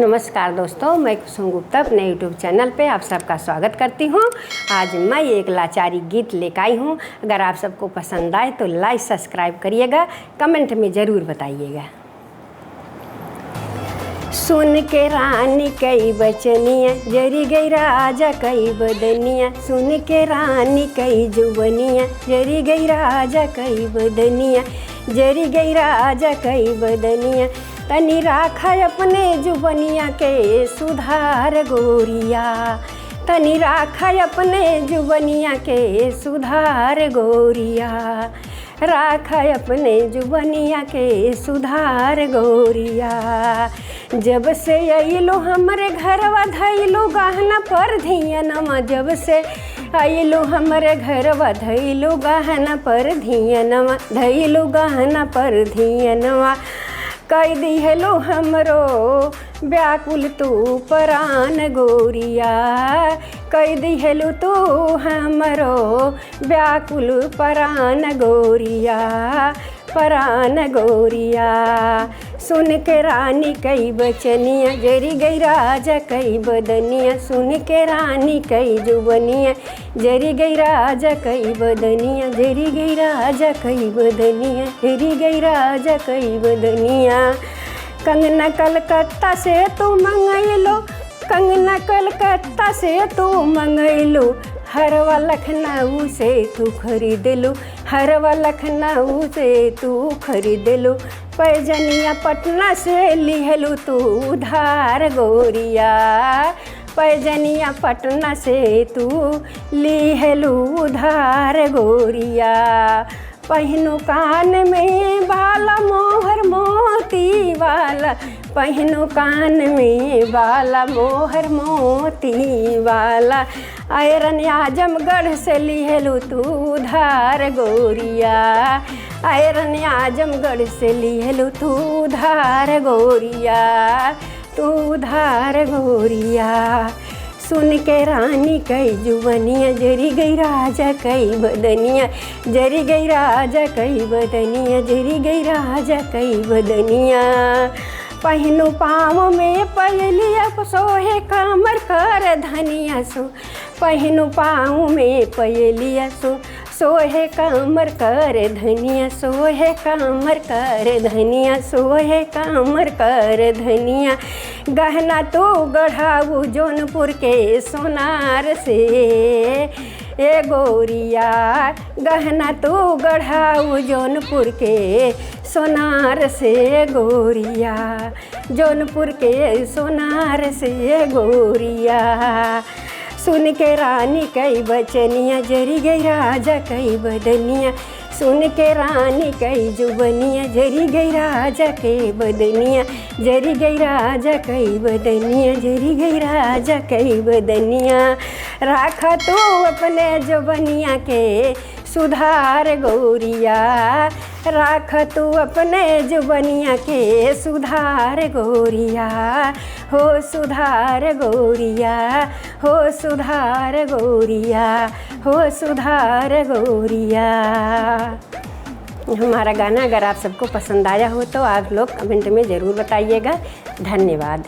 नमस्कार दोस्तों, मैं कुसुम गुप्ता अपने यूट्यूब चैनल पे आप सबका स्वागत करती हूँ। आज मैं एक लाचारी गीत लेकर आई हूँ। अगर आप सबको पसंद आए तो लाइक सब्सक्राइब करिएगा, कमेंट में ज़रूर बताइएगा। सुन के रानी कई बचनिया, जरी गई राजा कई बदनिया। सुन के रानी कई जुबनिया, जरी गई राजा कई बदनिया। जरी गई राजा कई बदनिया, तनी राखा अपने जुबनिया के सुधार गोरिया। तनी राखा अपने जुबनिया के सुधार गोरिया। राखा अपने जुबनिया के सुधार गोरिया। जब से अइलो हमरे घरवा धइलो गहना पर धियनमा। जब से अइलो हमरे घरवा धइलो गहना पर धियनमा। धइलो गहना पर धियनमा। कई दिहलो हमरो व्याकुल तू परान गोरिया। कई दिहलो तू हमरो व्याकुल परान गोरिया। परान गोरिया। सुन के रानी कई बचनिया, जरी गई राजा कई बदनिया। सुन के रानी कई जुबनिया, जरी गई राजा कई बदनिया। जरी गई राजा कई बदनिया। जरी गई राजा कई बदनिया। कंगना कलकत्ता से तू मंगैलो। कंगना कलकत्ता से तू मंगैलो। हरवा लखनऊ से तू खरीद लो। हरवा लखनऊ से तू खरीद लो। पैजनिया पटना से लिहलू तू उधार गोरिया। पैजनिया पटना से तू लिहलू उधार गोरिया। पहनो कान में बाला मोहर मोती वाला। पहनो कान में बाला मोहर मोती वाला। आयरन आजमगढ़ से लिहलू तू उधार गोरिया। आयरन आजमगढ़ से लिहलू तू उधार गोरिया। तू उधार गोरिया। सुन के रानी कई जुबनिया, जरी गई राजा कई बदनिया। जरी गई राजा कई बदनिया। जरी गई राजा कई बदनिया। पहनो पाँव में पयलिया, सोहे कमर कर धनिया सो। पहनो पाँव में पयलिया सोहे कमर कर धनिया। सोहे कमर कर धनिया। सोहे कमर कर धनिया। गहना तो गढ़ाऊ जौनपुर के सोनार से ए गोरिया। गहना तो गढ़ाऊ जौनपुर के सोनार से गोरिया। जौनपुर के सोनार से गोरिया। सुन के रानी कई बचनिया, जरी गई राजा कई बदनिया। सुन के रानी कई जुबनिया, जरी गई राजा के बदनिया। जरी गई राजा कई बदनिया। जरी गई राजा कई बदनिया। राखा तो अपने जुबनिया के सुधार गोरिया। राख तू अपने जुबनिया के सुधार गोरिया। हो सुधार गोरिया। हो सुधार गोरिया। हो सुधार गोरिया। हमारा गाना अगर आप सबको पसंद आया हो तो आप लोग कमेंट में ज़रूर बताइएगा। धन्यवाद।